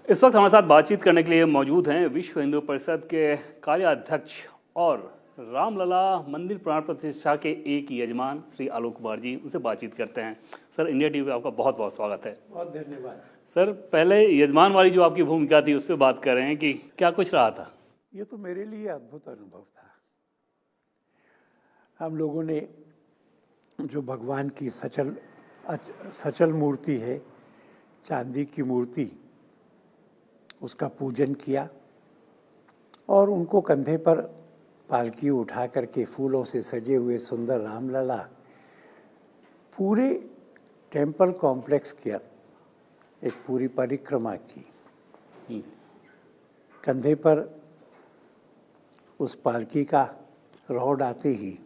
इस वक्त हमारे साथ बातचीत करने के लिए मौजूद हैं विश्व हिंदू परिषद के कार्याध्यक्ष और रामलला मंदिर प्राण प्रतिष्ठा के एक यजमान श्री आलोक कुमार जी। उनसे बातचीत करते हैं। सर, इंडिया टीवी पे आपका बहुत बहुत स्वागत है। बहुत धन्यवाद। सर, पहले यजमान वाली जो आपकी भूमिका थी उस पर बात कर रहे हैं कि क्या कुछ रहा था। ये तो मेरे लिए अद्भुत अनुभव था। हम लोगों ने जो भगवान की सचल मूर्ति है, चांदी की मूर्ति, उसका पूजन किया और उनको कंधे पर पालकी उठा करके फूलों से सजे हुए सुंदर रामलला पूरे टेम्पल कॉम्प्लेक्स किया, एक पूरी परिक्रमा की। कंधे पर उस पालकी का रौद आते ही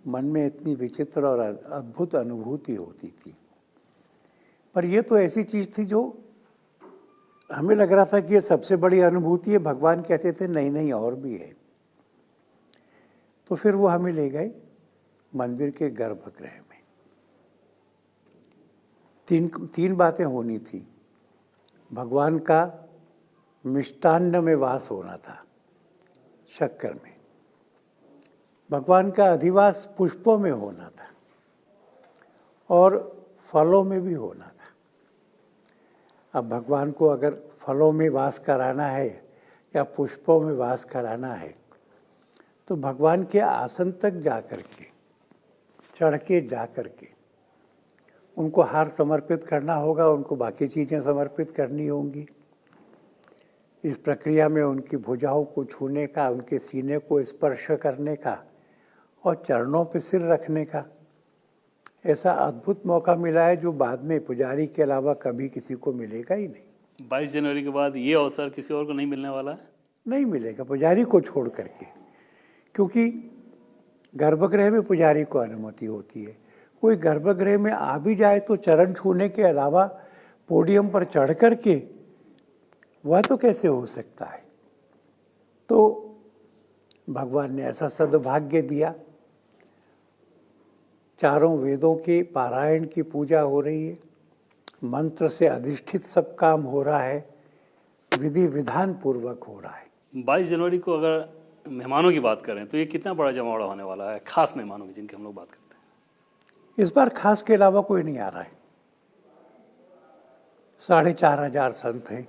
मन में इतनी विचित्र और अद्भुत अनुभूति होती थी। पर ये तो ऐसी चीज़ थी जो हमें लग रहा था कि ये सबसे बड़ी अनुभूति है। भगवान कहते थे नहीं नहीं और भी है। तो फिर वो हमें ले गए मंदिर के गर्भगृह में। तीन बातें होनी थी। भगवान का मिष्टान्न में वास होना था, शक्कर में। भगवान का अधिवास पुष्पों में होना था और फलों में भी होना था। अब भगवान को अगर फलों में वास कराना है या पुष्पों में वास कराना है तो भगवान के आसन तक जा कर के, चढ़ के जा कर के उनको हार समर्पित करना होगा, उनको बाकी चीज़ें समर्पित करनी होंगी। इस प्रक्रिया में उनकी भुजाओं को छूने का, उनके सीने को स्पर्श करने का और चरणों पर सिर रखने का ऐसा अद्भुत मौका मिला है जो बाद में पुजारी के अलावा कभी किसी को मिलेगा ही नहीं। 22 जनवरी के बाद ये अवसर किसी और को नहीं मिलने वाला है। नहीं मिलेगा पुजारी को छोड़ करके, क्योंकि गर्भगृह में पुजारी को अनुमति होती है। कोई गर्भगृह में आ भी जाए तो चरण छूने के अलावा पोडियम पर चढ़ करके वह तो कैसे हो सकता है। तो भगवान ने ऐसा सद्भाग्य दिया। चारों वेदों के पारायण की पूजा हो रही है, मंत्र से अधिष्ठित सब काम हो रहा है, विधि विधान पूर्वक हो रहा है। 22 जनवरी को अगर मेहमानों की बात करें तो ये कितना बड़ा जमावड़ा होने वाला है, खास मेहमानों की जिनकी हम लोग बात करते हैं। इस बार खास के अलावा कोई नहीं आ रहा है। 4,500 संत हैं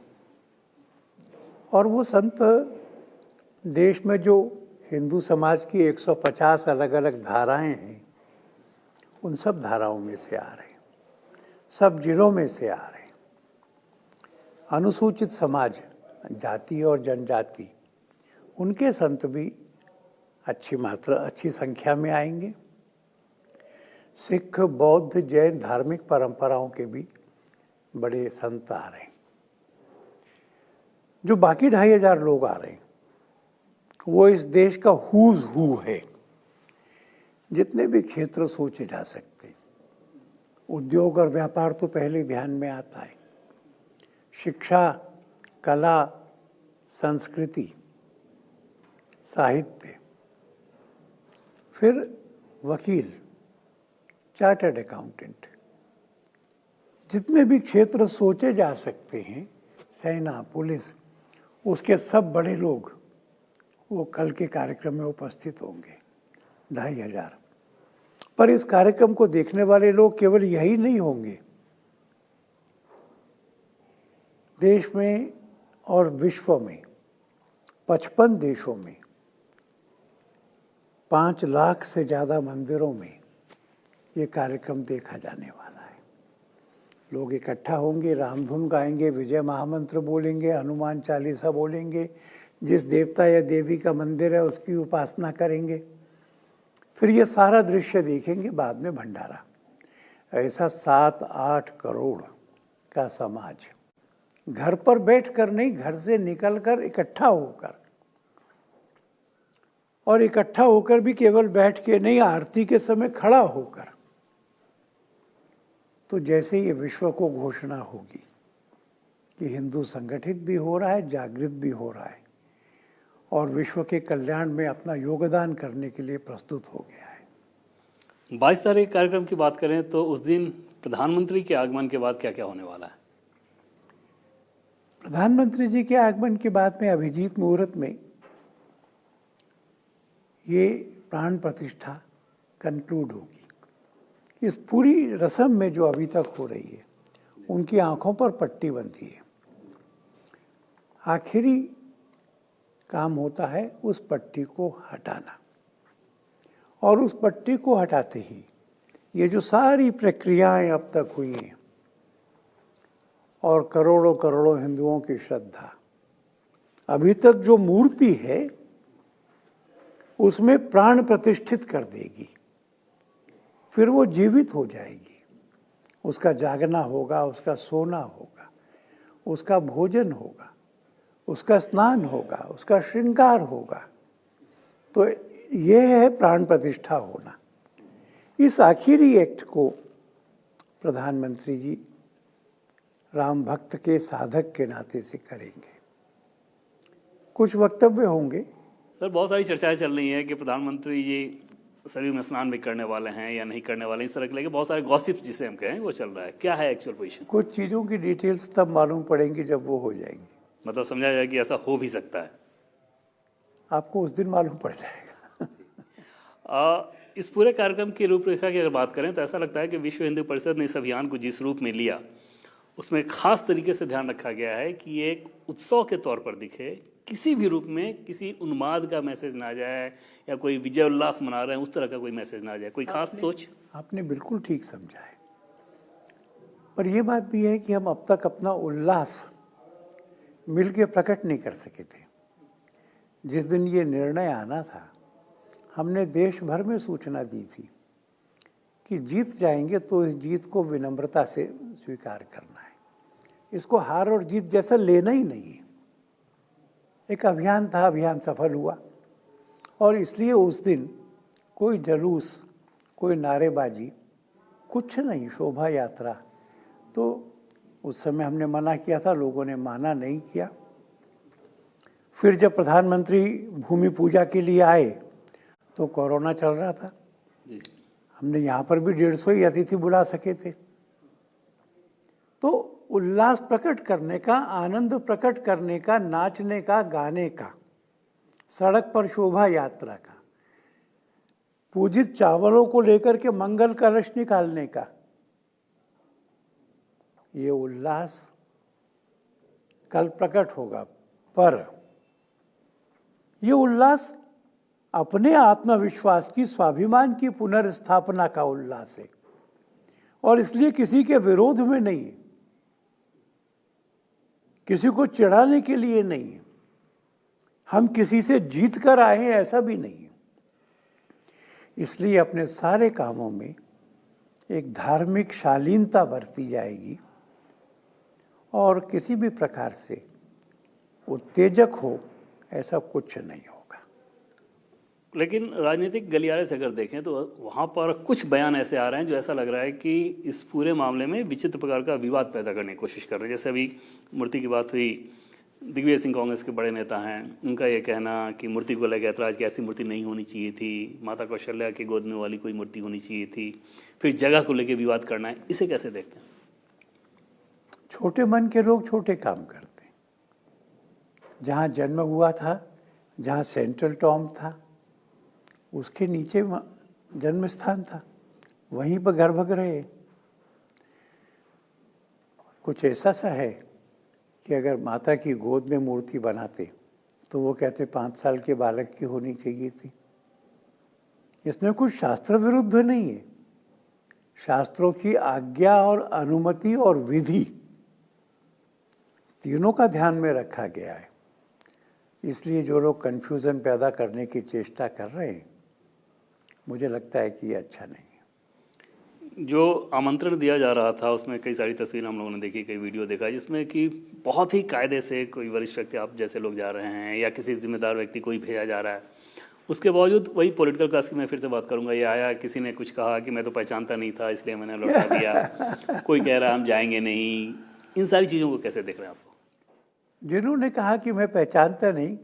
और वो संत देश में जो हिंदू समाज की 150 अलग अलग धाराएं हैं उन सब धाराओं में से आ रहे हैं, सब जिलों में से आ रहे हैं। अनुसूचित समाज, जाति और जनजाति, उनके संत भी अच्छी संख्या में आएंगे। सिख, बौद्ध, जैन धार्मिक परंपराओं के भी बड़े संत आ रहे हैं। जो बाकी 2,500 लोग आ रहे हैं वो इस देश का हुज हू है। जितने भी क्षेत्र सोचे जा सकते, उद्योग और व्यापार तो पहले ध्यान में आता है, शिक्षा, कला, संस्कृति, साहित्य, फिर वकील, चार्टर्ड अकाउंटेंट, जितने भी क्षेत्र सोचे जा सकते हैं, सेना, पुलिस, उसके सब बड़े लोग वो कल के कार्यक्रम में उपस्थित होंगे, 2,500। पर इस कार्यक्रम को देखने वाले लोग केवल यही नहीं होंगे। देश में और विश्व में 55 देशों में 5 लाख से ज़्यादा मंदिरों में ये कार्यक्रम देखा जाने वाला है। लोग इकट्ठा होंगे, रामधुन गाएंगे, विजय महामंत्र बोलेंगे, हनुमान चालीसा बोलेंगे, जिस देवता या देवी का मंदिर है उसकी उपासना करेंगे। फिर ये सारा दृश्य देखेंगे, बाद में भंडारा। ऐसा 7-8 करोड़ का समाज घर पर बैठकर नहीं, घर से निकलकर इकट्ठा होकर, और इकट्ठा होकर भी केवल बैठ के नहीं, आरती के समय खड़ा होकर। तो जैसे ये विश्व को घोषणा होगी कि हिंदू संगठित भी हो रहा है, जागृत भी हो रहा है और विश्व के कल्याण में अपना योगदान करने के लिए प्रस्तुत हो गया है। 22 तारीख कार्यक्रम की बात करें तो उस दिन प्रधानमंत्री के आगमन के बाद क्या क्या होने वाला है? प्रधानमंत्री जी के आगमन के बाद में अभिजीत मुहूर्त में ये प्राण प्रतिष्ठा कंक्लूड होगी। इस पूरी रस्म में जो अभी तक हो रही है, उनकी आंखों पर पट्टी बंधी है। आखिरी काम होता है उस पट्टी को हटाना, और उस पट्टी को हटाते ही ये जो सारी प्रक्रियाएं अब तक हुई हैं और करोड़ों करोड़ों हिंदुओं की श्रद्धा, अभी तक जो मूर्ति है उसमें प्राण प्रतिष्ठित कर देगी। फिर वो जीवित हो जाएगी। उसका जागना होगा, उसका सोना होगा, उसका भोजन होगा, उसका स्नान होगा, उसका श्रृंगार होगा। तो ये है प्राण प्रतिष्ठा होना। इस आखिरी एक्ट को प्रधानमंत्री जी राम भक्त के साधक के नाते से करेंगे। कुछ वक्तव्य होंगे। सर, बहुत सारी चर्चाएं चल रही हैं कि प्रधानमंत्री जी सरयू में स्नान भी करने वाले हैं या नहीं करने वाले, इस तरह के लेके बहुत सारे गॉसिप्स जिसे हम कहें वो चल रहा है। क्या है एक्चुअल पोजीशन? कुछ चीज़ों की डिटेल्स तब मालूम पड़ेंगी जब वो हो जाएंगी। मतलब समझा जाए कि ऐसा हो भी सकता है। आपको उस दिन मालूम पड़ जाएगा। इस पूरे कार्यक्रम की रूपरेखा की अगर बात करें तो ऐसा लगता है कि विश्व हिंदू परिषद ने इस अभियान को जिस रूप में लिया, उसमें खास तरीके से ध्यान रखा गया है कि ये एक उत्सव के तौर पर दिखे, किसी भी रूप में किसी उन्माद का मैसेज ना जाए या कोई विजय उल्लास मना रहे हैं उस तरह का कोई मैसेज ना जाए। कोई खास सोच? आपने बिल्कुल ठीक समझा है। पर यह बात भी है कि हम अब तक अपना उल्लास मिलकर प्रकट नहीं कर सके थे। जिस दिन ये निर्णय आना था, हमने देश भर में सूचना दी थी कि जीत जाएंगे तो इस जीत को विनम्रता से स्वीकार करना है। इसको हार और जीत जैसा लेना ही नहीं है। एक अभियान था, अभियान सफल हुआ, और इसलिए उस दिन कोई जुलूस, कोई नारेबाजी, कुछ नहीं, शोभा यात्रा। तो उस समय हमने मना किया था, लोगों ने माना नहीं किया। फिर जब प्रधानमंत्री भूमि पूजा के लिए आए तो कोरोना चल रहा था जी। हमने यहाँ पर भी 150 ही अतिथि बुला सके थे। तो उल्लास प्रकट करने का, आनंद प्रकट करने का, नाचने का, गाने का, सड़क पर शोभा यात्रा का, पूजित चावलों को लेकर के मंगल कलश निकालने का, ये उल्लास कल प्रकट होगा। पर ये उल्लास अपने आत्मविश्वास की, स्वाभिमान की पुनर्स्थापना का उल्लास है, और इसलिए किसी के विरोध में नहीं है, किसी को चिढ़ाने के लिए नहीं है, हम किसी से जीत कर आए हैं ऐसा भी नहीं है। इसलिए अपने सारे कामों में एक धार्मिक शालीनता बरती जाएगी और किसी भी प्रकार से उत्तेजक हो ऐसा कुछ नहीं होगा। लेकिन राजनीतिक गलियारे से अगर देखें तो वहाँ पर कुछ बयान ऐसे आ रहे हैं जो ऐसा लग रहा है कि इस पूरे मामले में विचित्र प्रकार का विवाद पैदा करने की कोशिश कर रहे हैं। जैसे अभी मूर्ति की बात हुई, दिग्विजय सिंह कांग्रेस के बड़े नेता हैं, उनका ये कहना कि मूर्ति को लेकर ऐतराज़ की ऐसी मूर्ति नहीं होनी चाहिए थी, माता कौशल्या के गोद में वाली कोई मूर्ति होनी चाहिए थी, फिर जगह को लेकर विवाद करना है, इसे कैसे देखते हैं? छोटे मन के लोग छोटे काम करते हैं। जहाँ जन्म हुआ था, जहाँ सेंट्रल टॉम्ब था, उसके नीचे जन्म स्थान था, वहीं पर गर्भगृह रहे। कुछ ऐसा सा है कि अगर माता की गोद में मूर्ति बनाते तो वो कहते 5 साल के बालक की होनी चाहिए थी। इसमें कुछ शास्त्र विरुद्ध नहीं है। शास्त्रों की आज्ञा और अनुमति और विधि तीनों का ध्यान में रखा गया है। इसलिए जो लोग कन्फ्यूज़न पैदा करने की चेष्टा कर रहे हैं, मुझे लगता है कि ये अच्छा नहीं है। जो आमंत्रण दिया जा रहा था उसमें कई सारी तस्वीरें हम लोगों ने देखी, कई वीडियो देखा, जिसमें कि बहुत ही कायदे से कोई वरिष्ठ व्यक्ति, आप जैसे लोग जा रहे हैं या किसी जिम्मेदार व्यक्ति कोई भेजा जा रहा है। उसके बावजूद वही पॉलिटिकल क्लास की मैं फिर से बात करूंगा, ये आया, किसी ने कुछ कहा कि मैं तो पहचानता नहीं था इसलिए मैंने लौटा दिया, कोई कह रहा है हम जाएंगे नहीं। इन सारी चीज़ों को कैसे देख रहे हैं आप? जिन्होंने कहा कि मैं पहचानता नहीं,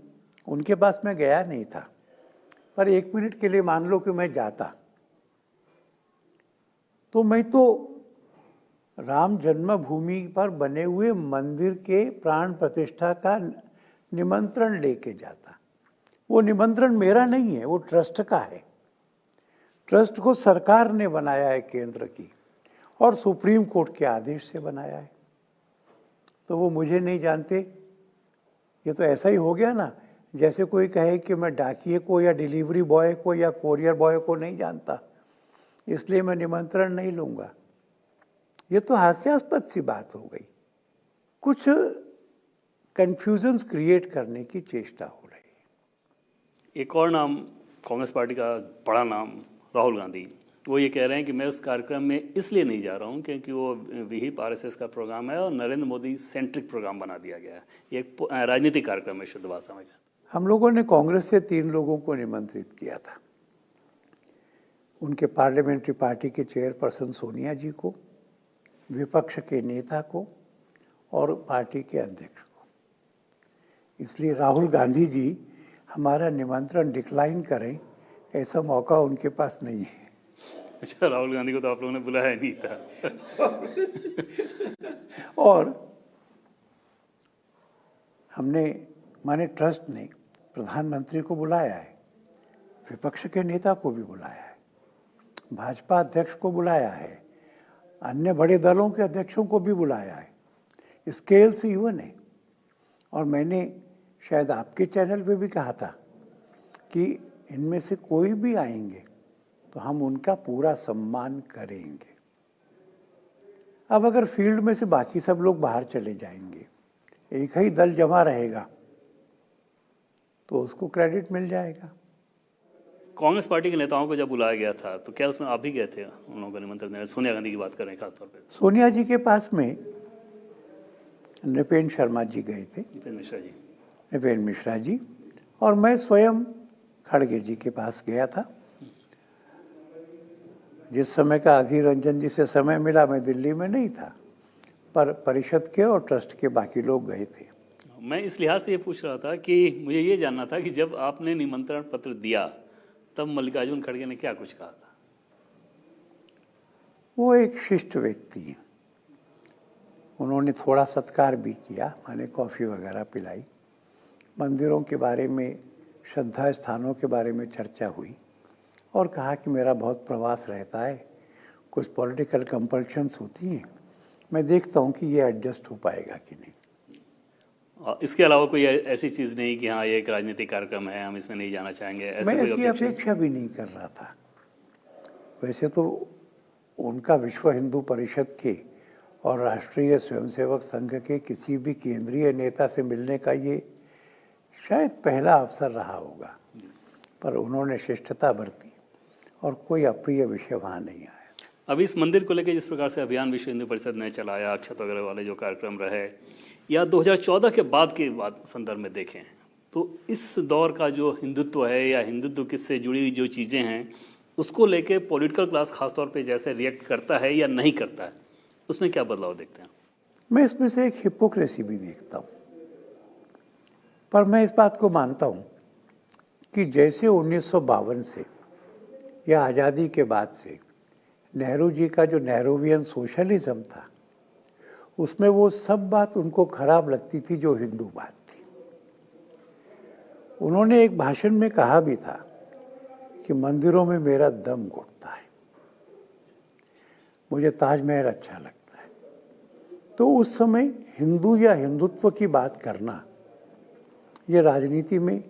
उनके पास मैं गया नहीं था, पर 1 मिनट के लिए मान लो कि मैं जाता, तो मैं तो राम जन्मभूमि पर बने हुए मंदिर के प्राण प्रतिष्ठा का निमंत्रण लेके जाता। वो निमंत्रण मेरा नहीं है, वो ट्रस्ट का है। ट्रस्ट को सरकार ने बनाया है केंद्र की, और सुप्रीम कोर्ट के आदेश से बनाया है। तो वो मुझे नहीं जानते। ये तो ऐसा ही हो गया ना, जैसे कोई कहे कि मैं डाकिए को या डिलीवरी बॉय को या कोरियर बॉय को नहीं जानता, इसलिए मैं निमंत्रण नहीं लूँगा। ये तो हास्यास्पद सी बात हो गई। कुछ कन्फ्यूजन्स क्रिएट करने की चेष्टा हो रही है। एक और नाम, कांग्रेस पार्टी का बड़ा नाम, राहुल गांधी, वो ये कह रहे हैं कि मैं उस कार्यक्रम में इसलिए नहीं जा रहा हूँ क्योंकि वो विहिप आरएसएस का प्रोग्राम है और नरेंद्र मोदी सेंट्रिक प्रोग्राम बना दिया गया है। ये एक राजनीतिक कार्यक्रम है शुद्ध भाषा में। हम लोगों ने कांग्रेस से 3 लोगों को निमंत्रित किया था। उनके पार्लियामेंट्री पार्टी के चेयरपर्सन सोनिया जी को, विपक्ष के नेता को और पार्टी के अध्यक्ष को। इसलिए राहुल गांधी जी हमारा निमंत्रण डिक्लाइन करें, ऐसा मौका उनके पास नहीं है। अच्छा, राहुल गांधी को तो आप लोगों ने बुलाया नहीं था। और हमने, माने ट्रस्ट ने प्रधानमंत्री को बुलाया है, विपक्ष के नेता को भी बुलाया है, भाजपा अध्यक्ष को बुलाया है, अन्य बड़े दलों के अध्यक्षों को भी बुलाया है। स्केल से इवन है। और मैंने शायद आपके चैनल पे भी कहा था कि इनमें से कोई भी आएंगे तो हम उनका पूरा सम्मान करेंगे। अब अगर फील्ड में से बाकी सब लोग बाहर चले जाएंगे, एक ही दल जमा रहेगा, तो उसको क्रेडिट मिल जाएगा। कांग्रेस पार्टी के नेताओं को जब बुलाया गया था तो क्या उसमें आप भी गए थे उन लोगों का निमंत्रण देने? सोनिया गांधी की बात कर रहे हैं खासतौर पर। सोनिया जी के पास में नृपेंद्र शर्मा जी गए थे, नृपेंद्र मिश्रा जी, और मैं स्वयं खड़गे जी के पास गया था। जिस समय का अधीर रंजन जी से समय मिला, मैं दिल्ली में नहीं था, पर परिषद के और ट्रस्ट के बाकी लोग गए थे। मैं इस लिहाज से ये पूछ रहा था कि मुझे ये जानना था कि जब आपने निमंत्रण पत्र दिया तब मल्लिकार्जुन खड़गे ने क्या कुछ कहा था? वो एक शिष्ट व्यक्ति हैं। उन्होंने थोड़ा सत्कार भी किया, माने कॉफ़ी वगैरह पिलाई, मंदिरों के बारे में, श्रद्धा स्थानों के बारे में चर्चा हुई, और कहा कि मेरा बहुत प्रवास रहता है, कुछ पॉलिटिकल कंपल्शंस होती हैं, मैं देखता हूँ कि ये एडजस्ट हो पाएगा कि नहीं। इसके अलावा कोई ऐसी चीज़ नहीं कि हाँ ये एक राजनीतिक कार्यक्रम है, हम इसमें नहीं जाना चाहेंगे? मैं ऐसी अपेक्षा भी नहीं कर रहा था। वैसे तो उनका विश्व हिंदू परिषद के और राष्ट्रीय स्वयंसेवक संघ के किसी भी केंद्रीय नेता से मिलने का ये शायद पहला अवसर रहा होगा, पर उन्होंने शिष्टता बरती और कोई अप्रिय विषय वहाँ नहीं आया। अभी इस मंदिर को लेकर जिस प्रकार से अभियान विश्व हिंदू परिषद ने चलाया, अक्षत वगैरह वाले जो कार्यक्रम रहे, या 2014 के बाद संदर्भ में देखें तो इस दौर का जो हिंदुत्व है या हिंदुत्व किससे जुड़ी हुई जो चीज़ें हैं, उसको लेके पॉलिटिकल क्लास खासतौर पे जैसे रिएक्ट करता है या नहीं करता है, उसमें क्या बदलाव देखते हैं? मैं इसमें से एक हिपोक्रेसी भी देखता हूँ, पर मैं इस बात को मानता हूँ कि जैसे 1952 से या आज़ादी के बाद से नेहरू जी का जो नेहरूवियन सोशलिज्म था, उसमें वो सब बात उनको खराब लगती थी जो हिंदू बात थी। उन्होंने एक भाषण में कहा भी था कि मंदिरों में मेरा दम घुटता है, मुझे ताजमहल अच्छा लगता है। तो उस समय हिंदू या हिंदुत्व की बात करना ये राजनीति में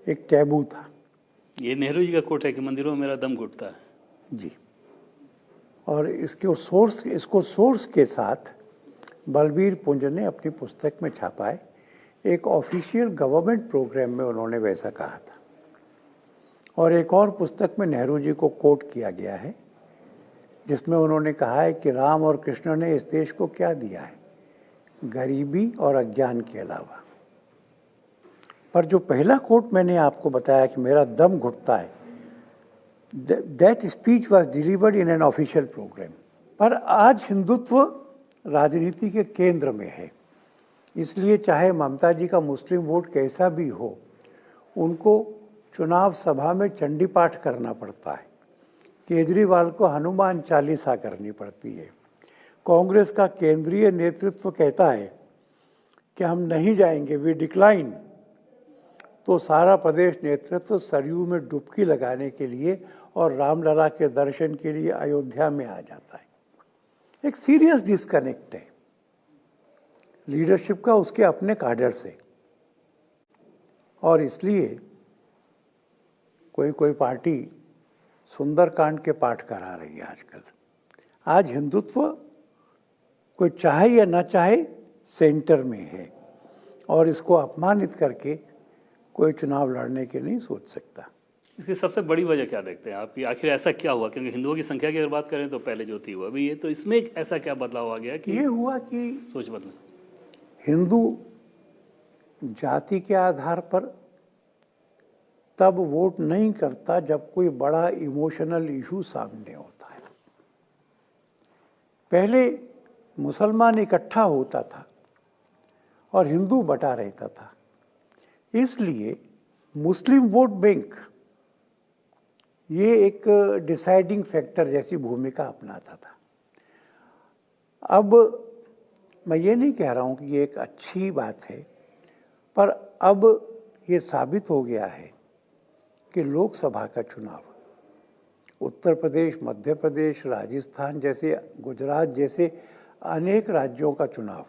एक टैबू था। ये नेहरू जी का कोट है कि मंदिरों में मेरा दम घुटता है जी। और इसको सोर्स के साथ बलबीर पुंज ने अपनी पुस्तक में छापा है। एक ऑफिशियल गवर्नमेंट प्रोग्राम में उन्होंने वैसा कहा था, और एक और पुस्तक में नेहरू जी को कोट किया गया है जिसमें उन्होंने कहा है कि राम और कृष्ण ने इस देश को क्या दिया है, गरीबी और अज्ञान के अलावा। पर जो पहला कोट मैंने आपको बताया कि मेरा दम घुटता है, that speech was delivered in an official programme. पर आज हिंदुत्व राजनीति के केंद्र में है, इसलिए चाहे ममता जी का मुस्लिम वोट कैसा भी हो, उनको चुनाव सभा में चंडी पाठ करना पड़ता है, केजरीवाल को हनुमान चालीसा करनी पड़ती है, कांग्रेस का केंद्रीय नेतृत्व कहता है कि हम नहीं जाएंगे, वी डिक्लाइन, तो सारा प्रदेश नेतृत्व सरयू में डुबकी लगाने के लिए और रामलला के दर्शन के लिए अयोध्या में आ जाता है। एक सीरियस डिस्कनेक्ट है लीडरशिप का उसके अपने काडर से, और इसलिए कोई कोई पार्टी सुंदरकांड के पाठ करा रही है आजकल। आज हिंदुत्व कोई चाहे या ना चाहे सेंटर में है, और इसको अपमानित करके कोई चुनाव लड़ने के नहीं सोच सकता। इसकी सबसे बड़ी वजह क्या देखते हैं आपकी? आखिर ऐसा क्या हुआ? क्योंकि हिंदुओं की संख्या की अगर बात करें तो पहले जो थी वो अभी ये, तो इसमें एक ऐसा क्या बदलाव आ गया कि ये हुआ कि सोच बदली? हिंदू जाति के आधार पर तब वोट नहीं करता जब कोई बड़ा इमोशनल इशू सामने होता है। पहले मुसलमान इकट्ठा होता था और हिंदू बटा रहता था, इसलिए मुस्लिम वोट बैंक ये एक डिसाइडिंग फैक्टर जैसी भूमिका अपनाता था। अब मैं ये नहीं कह रहा हूँ कि ये एक अच्छी बात है, पर अब ये साबित हो गया है कि लोकसभा का चुनाव उत्तर प्रदेश, मध्य प्रदेश, राजस्थान जैसे, गुजरात जैसे अनेक राज्यों का चुनाव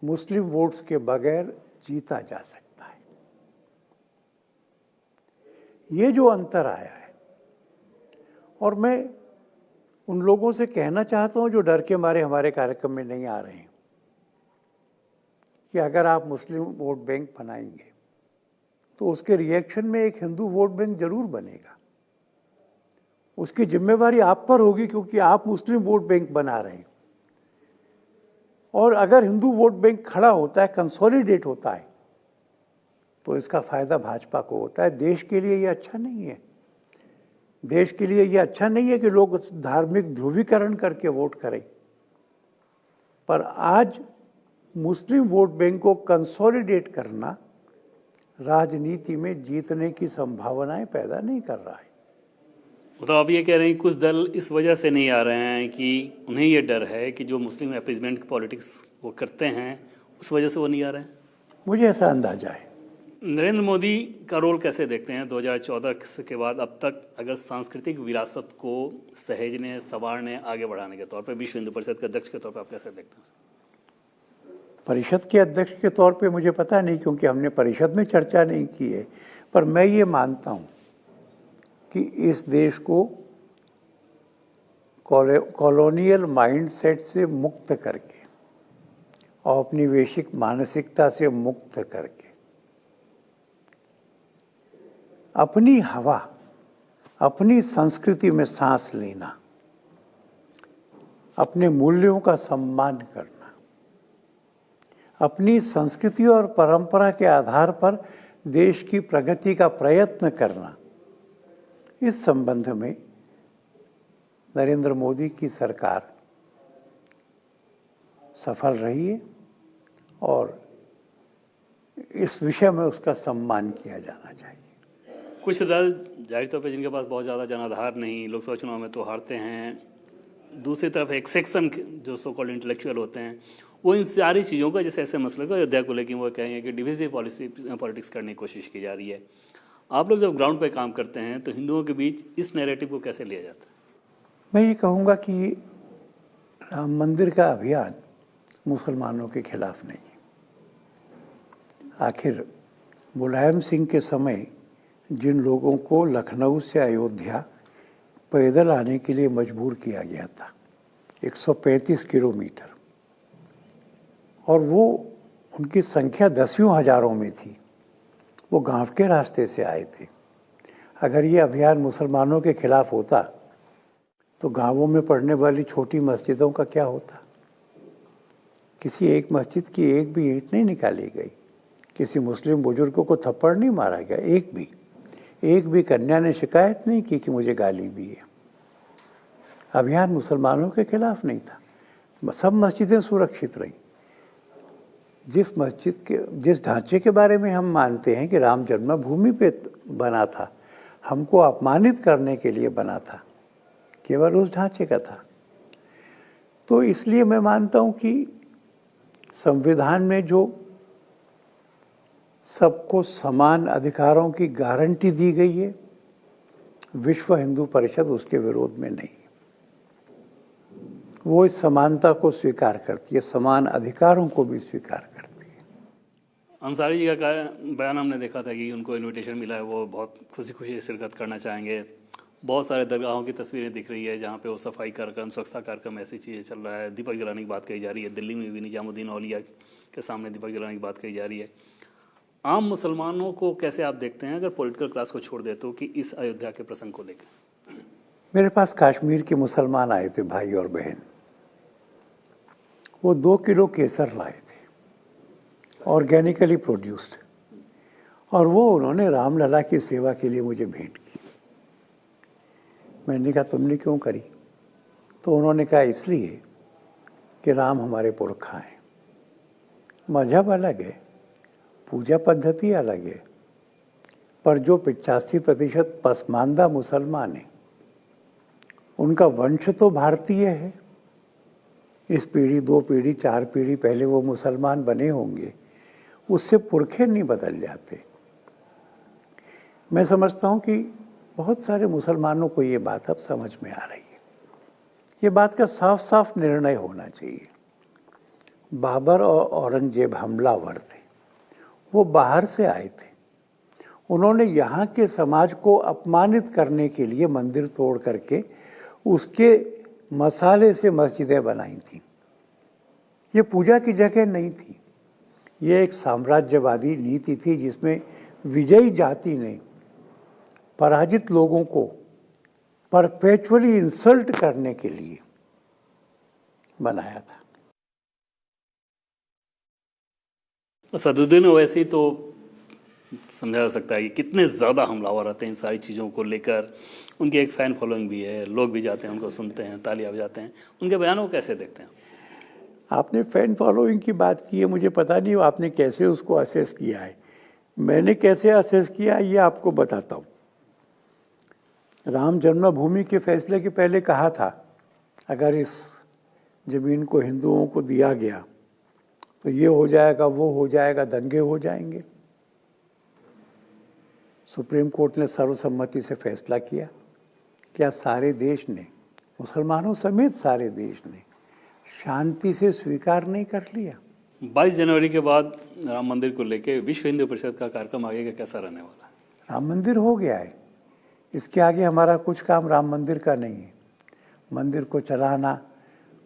मुस्लिम वोट्स के बगैर जीता जा सकता है। ये जो अंतर आया है, और मैं उन लोगों से कहना चाहता हूं जो डर के मारे हमारे कार्यक्रम में नहीं आ रहे हैं, कि अगर आप मुस्लिम वोट बैंक बनाएंगे तो उसके रिएक्शन में एक हिंदू वोट बैंक जरूर बनेगा। उसकी जिम्मेवारी आप पर होगी, क्योंकि आप मुस्लिम वोट बैंक बना रहे हैं। और अगर हिंदू वोट बैंक खड़ा होता है, कंसोलिडेट होता है, तो इसका फायदा भाजपा को होता है। देश के लिए ये अच्छा नहीं है। देश के लिए ये अच्छा नहीं है कि लोग धार्मिक ध्रुवीकरण करके वोट करें। पर आज मुस्लिम वोट बैंक को कंसोलिडेट करना राजनीति में जीतने की संभावनाएं पैदा नहीं कर रहा है। मतलब आप ये कह रहे हैं कि कुछ दल इस वजह से नहीं आ रहे हैं कि उन्हें ये डर है कि जो मुस्लिम अपीजमेंट पॉलिटिक्स वो करते हैं, उस वजह से वो नहीं आ रहे हैं? मुझे ऐसा अंदाजा है। नरेंद्र मोदी का रोल कैसे देखते हैं 2014 के बाद अब तक, अगर सांस्कृतिक विरासत को सहेजने, संवारने, आगे बढ़ाने के तौर पे विश्व हिंदू परिषद के अध्यक्ष के तौर पे आप कैसे देखते हैं? परिषद के अध्यक्ष के तौर पे मुझे पता नहीं, क्योंकि हमने परिषद में चर्चा नहीं की है, पर मैं ये मानता हूँ कि इस देश को कॉलोनियल माइंडसेट से मुक्त करके, औपनिवेशिक मानसिकता से मुक्त करके, अपनी हवा, अपनी संस्कृति में सांस लेना, अपने मूल्यों का सम्मान करना, अपनी संस्कृति और परंपरा के आधार पर देश की प्रगति का प्रयत्न करना, इस संबंध में नरेंद्र मोदी की सरकार सफल रही है, और इस विषय में उसका सम्मान किया जाना चाहिए। कुछ दल जाहिर तौर पे जिनके पास बहुत ज़्यादा जनाधार नहीं, लोकसभा चुनाव में तो हारते हैं, दूसरी तरफ एक सेक्शन जो सो कॉल्ड इंटेलेक्चुअल होते हैं, वो इन सारी चीज़ों का, जैसे ऐसे मसले को अयोध्या को लेकर वो कहेंगे कि डिविजिव पॉलिटिक्स करने की कोशिश की जा रही है। आप लोग जब ग्राउंड पे काम करते हैं तो हिंदुओं के बीच इस नैरेटिव को कैसे लिया जाता है? मैं ये कहूँगा कि राम मंदिर का अभियान मुसलमानों के खिलाफ नहीं है। आखिर मुलायम सिंह के समय जिन लोगों को लखनऊ से अयोध्या पैदल आने के लिए मजबूर किया गया था, 135 किलोमीटर, और वो उनकी संख्या दसियों हजारों में थी, वो गांव के रास्ते से आए थे। अगर ये अभियान मुसलमानों के खिलाफ होता तो गांवों में पढ़ने वाली छोटी मस्जिदों का क्या होता? किसी एक मस्जिद की एक भी ईंट नहीं निकाली गई, किसी मुस्लिम बुजुर्गों को थप्पड़ नहीं मारा गया, एक भी कन्या ने शिकायत नहीं की कि मुझे गाली दी है। अभियान मुसलमानों के खिलाफ नहीं था, सब मस्जिदें सुरक्षित रहीं। जिस ढांचे के बारे में हम मानते हैं कि राम जन्मभूमि पे बना था, हमको अपमानित करने के लिए बना था, केवल उस ढांचे का था। तो इसलिए मैं मानता हूं कि संविधान में जो सबको समान अधिकारों की गारंटी दी गई है, विश्व हिंदू परिषद उसके विरोध में नहीं है। वो इस समानता को स्वीकार करती है, समान अधिकारों को भी स्वीकार करती है। अंसारी जी का बयान हमने देखा था कि उनको इनविटेशन मिला है, वो बहुत खुशी खुशी शिरकत करना चाहेंगे। बहुत सारे दरगाहों की तस्वीरें दिख रही है जहाँ पे वो सफाई कार्यक्रम, स्वच्छता कार्यक्रम, ऐसी चीज़ें चल रहा है। दीपक जलाने की बात कही जा रही है। दिल्ली में भी निजामुद्दीन औलिया के सामने दीपक जलाने की बात कही जा रही है। आम मुसलमानों को कैसे आप देखते हैं, अगर पॉलिटिकल क्लास को छोड़ दे तो, कि इस अयोध्या के प्रसंग को लेकर? मेरे पास कश्मीर के मुसलमान आए थे, भाई और बहन। वो 2 किलो केसर लाए थे, ऑर्गेनिकली प्रोड्यूस्ड, और वो उन्होंने रामलला की सेवा के लिए मुझे भेंट की। मैंने कहा तुमने क्यों करी? तो उन्होंने कहा इसलिए कि राम हमारे पुरखा हैं। मजहब अलग है, पूजा पद्धति अलग है, पर जो 85% पसमानदा मुसलमान हैं, उनका वंश तो भारतीय है। इस पीढ़ी, 2 पीढ़ी, 4 पीढ़ी पहले वो मुसलमान बने होंगे, उससे पुरखे नहीं बदल जाते। मैं समझता हूँ कि बहुत सारे मुसलमानों को ये बात अब समझ में आ रही है। ये बात का साफ साफ निर्णय होना चाहिए। बाबर और औरंगजेब हमलावर थे, वो बाहर से आए थे। उन्होंने यहाँ के समाज को अपमानित करने के लिए मंदिर तोड़ करके उसके मसाले से मस्जिदें बनाई थी। ये पूजा की जगह नहीं थी, ये एक साम्राज्यवादी नीति थी जिसमें विजयी जाति ने पराजित लोगों को परपेचुअली इंसल्ट करने के लिए बनाया था। सदुद्दीन ओवैसी तो समझा जा सकता है कि कितने ज़्यादा हमलावर रहते हैं इन सारी चीज़ों को लेकर। उनकी एक फ़ैन फॉलोइंग भी है, लोग भी जाते हैं, उनको सुनते हैं, तालियां बजाते हैं। उनके बयानों को कैसे देखते हैं? आपने फ़ैन फॉलोइंग की बात की है, मुझे पता नहीं आपने कैसे उसको असेस किया है। मैंने कैसे असेस किया ये आपको बताता हूँ। राम जन्मभूमि के फैसले के पहले कहा था, अगर इस ज़मीन को हिंदुओं को दिया गया तो ये हो जाएगा, वो हो जाएगा, दंगे हो जाएंगे। सुप्रीम कोर्ट ने सर्वसम्मति से फैसला किया। क्या सारे देश ने, मुसलमानों समेत सारे देश ने शांति से स्वीकार नहीं कर लिया? 22 जनवरी के बाद राम मंदिर को लेके विश्व हिंदू परिषद का कार्यक्रम आगे का कैसा रहने वाला है? राम मंदिर हो गया है, इसके आगे हमारा कुछ काम राम मंदिर का नहीं है। मंदिर को चलाना,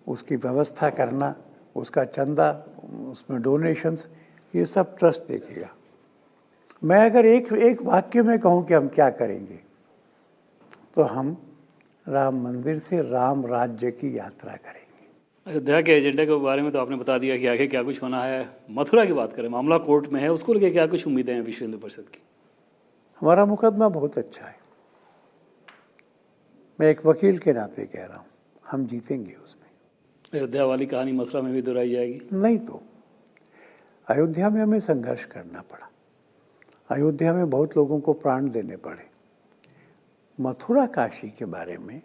उसकी व्यवस्था करना, उसका चंदा, उसमें डोनेशंस, ये सब ट्रस्ट देखेगा। मैं अगर एक वाक्य में कहूँ कि हम क्या करेंगे, तो हम राम मंदिर से राम राज्य की यात्रा करेंगे। अयोध्या के एजेंडे के बारे में तो आपने बता दिया कि आगे क्या कुछ होना है। मथुरा की बात करें, मामला कोर्ट में है, उसको लेकर क्या कुछ उम्मीदें हैं विश्व हिंदू परिषद की? हमारा मुकदमा बहुत अच्छा है। मैं एक वकील के नाते कह रहा हूँ, हम जीतेंगे उसमें। अयोध्या वाली कहानी मथुरा में भी दोहराई जाएगी? नहीं तो अयोध्या में हमें संघर्ष करना पड़ा, अयोध्या में बहुत लोगों को प्राण देने पड़े। मथुरा काशी के बारे में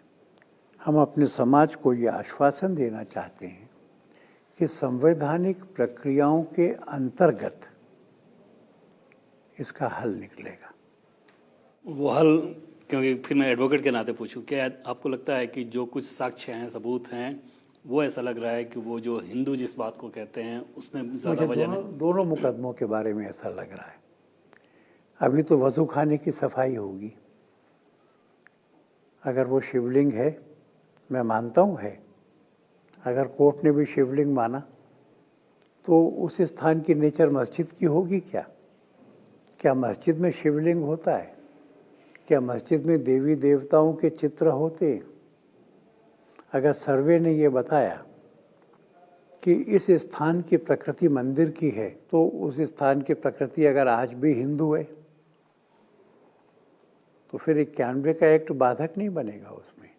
हम अपने समाज को ये आश्वासन देना चाहते हैं कि संवैधानिक प्रक्रियाओं के अंतर्गत इसका हल निकलेगा। वो हल, क्योंकि फिर मैं एडवोकेट के नाते पूछूं, क्या आपको लगता है कि जो कुछ साक्ष्य हैं, सबूत हैं, वो ऐसा लग रहा है कि वो जो हिंदू जिस बात को कहते हैं उसमें ज़्यादा वजन है? दोनों मुकदमों के बारे में ऐसा लग रहा है। अभी तो वज़ू खाने की सफाई होगी। अगर वो शिवलिंग है, मैं मानता हूँ है, अगर कोर्ट ने भी शिवलिंग माना तो उस स्थान की नेचर मस्जिद की होगी क्या? क्या मस्जिद में शिवलिंग होता है? क्या मस्जिद में देवी देवताओं के चित्र होते? अगर सर्वे ने ये बताया कि इस स्थान की प्रकृति मंदिर की है, तो उस स्थान की प्रकृति अगर आज भी हिंदू है तो फिर 91 का एक्ट बाधक नहीं बनेगा उसमें।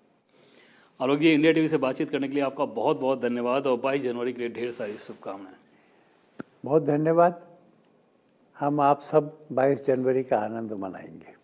आलोक जी, इंडिया टीवी से बातचीत करने के लिए आपका बहुत बहुत धन्यवाद और 22 जनवरी के लिए ढेर सारी शुभकामनाएं। बहुत धन्यवाद। हम आप सब 22 जनवरी का आनंद मनाएंगे।